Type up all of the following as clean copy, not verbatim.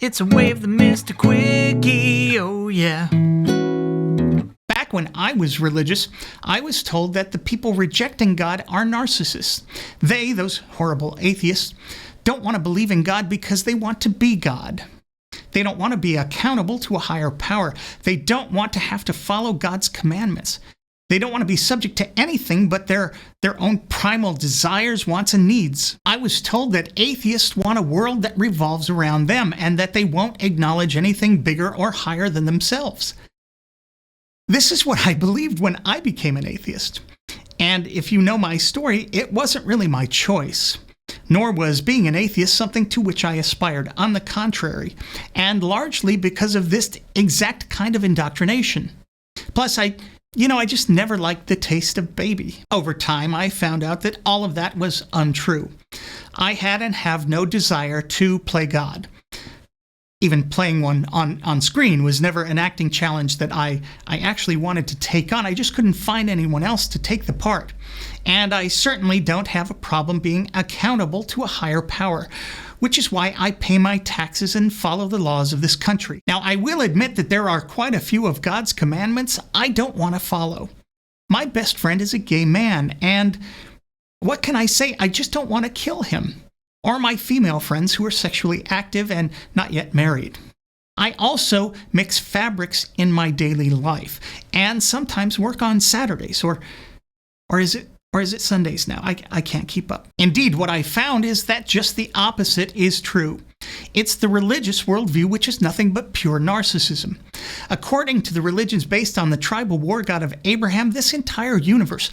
It's a way of the Mr. Quickie, oh yeah. Back when I was religious, I was told that the people rejecting God are narcissists. They, those horrible atheists, don't want to believe in God because they want to be God. They don't want to be accountable to a higher power. They don't want to have to follow God's commandments. They don't want to be subject to anything but their own primal desires, wants, and needs. I was told that atheists want a world that revolves around them and that they won't acknowledge anything bigger or higher than themselves. This is what I believed when I became an atheist. And if you know my story, it wasn't really my choice. Nor was being an atheist something to which I aspired. On the contrary, and largely because of this exact kind of indoctrination. Plus, I just never liked the taste of baby. Over time, I found out that all of that was untrue. I had and have no desire to play God. Even playing one on screen was never an acting challenge that I actually wanted to take on. I just couldn't find anyone else to take the part. And I certainly don't have a problem being accountable to a higher power, which is why I pay my taxes and follow the laws of this country. Now, I will admit that there are quite a few of God's commandments I don't want to follow. My best friend is a gay man, and what can I say? I just don't want to kill him. Or my female friends who are sexually active and not yet married. I also mix fabrics in my daily life, and sometimes work on Saturdays, or is it Sundays now? I can't keep up. Indeed, what I found is that just the opposite is true. It's the religious worldview which is nothing but pure narcissism. According to the religions based on the tribal war god of Abraham, this entire universe,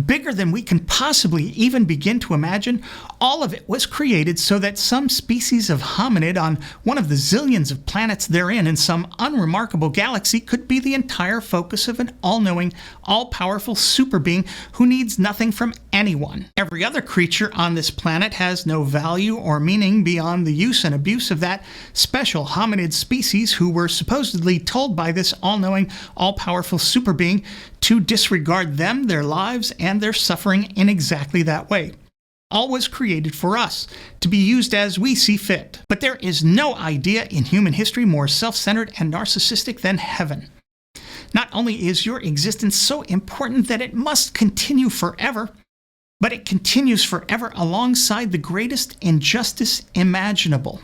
bigger than we can possibly even begin to imagine, all of it was created so that some species of hominid on one of the zillions of planets therein in some unremarkable galaxy could be the entire focus of an all-knowing, all-powerful super being who needs nothing from anyone. Every other creature on this planet has no value or meaning beyond the use and abuse of that special hominid species who were supposedly told by this all-knowing, all-powerful super being to disregard them, their lives, and their suffering in exactly that way. All was created for us, to be used as we see fit. But there is no idea in human history more self-centered and narcissistic than heaven. Not only is your existence so important that it must continue forever, but it continues forever alongside the greatest injustice imaginable.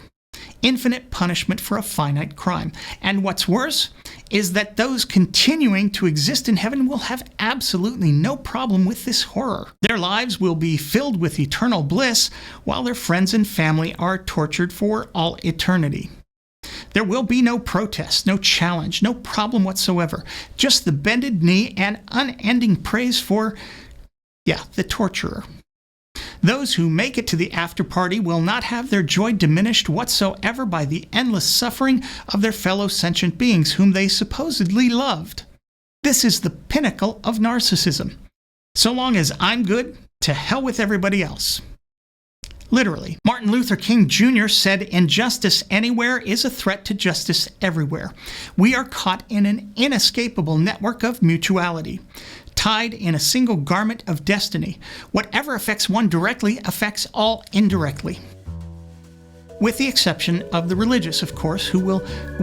Infinite punishment for a finite crime. And what's worse is that those continuing to exist in heaven will have absolutely no problem with this horror. Their lives will be filled with eternal bliss while their friends and family are tortured for all eternity. There will be no protest, no challenge, no problem whatsoever. Just the bended knee and unending praise for, the torturer. Those who make it to the after party will not have their joy diminished whatsoever by the endless suffering of their fellow sentient beings whom they supposedly loved. This is the pinnacle of narcissism. So long as I'm good, to hell with everybody else. Literally. Martin Luther King Jr. said, "Injustice anywhere is a threat to justice everywhere. We are caught in an inescapable network of mutuality. Tied in a single garment of destiny. Whatever affects one directly affects all indirectly." With the exception of the religious, of course, who will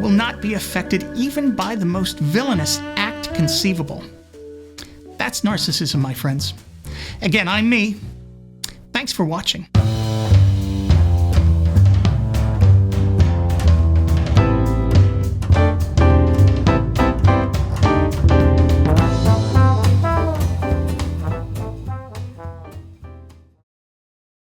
not be affected even by the most villainous act conceivable. That's narcissism, my friends. Again, I'm me. Thanks for watching.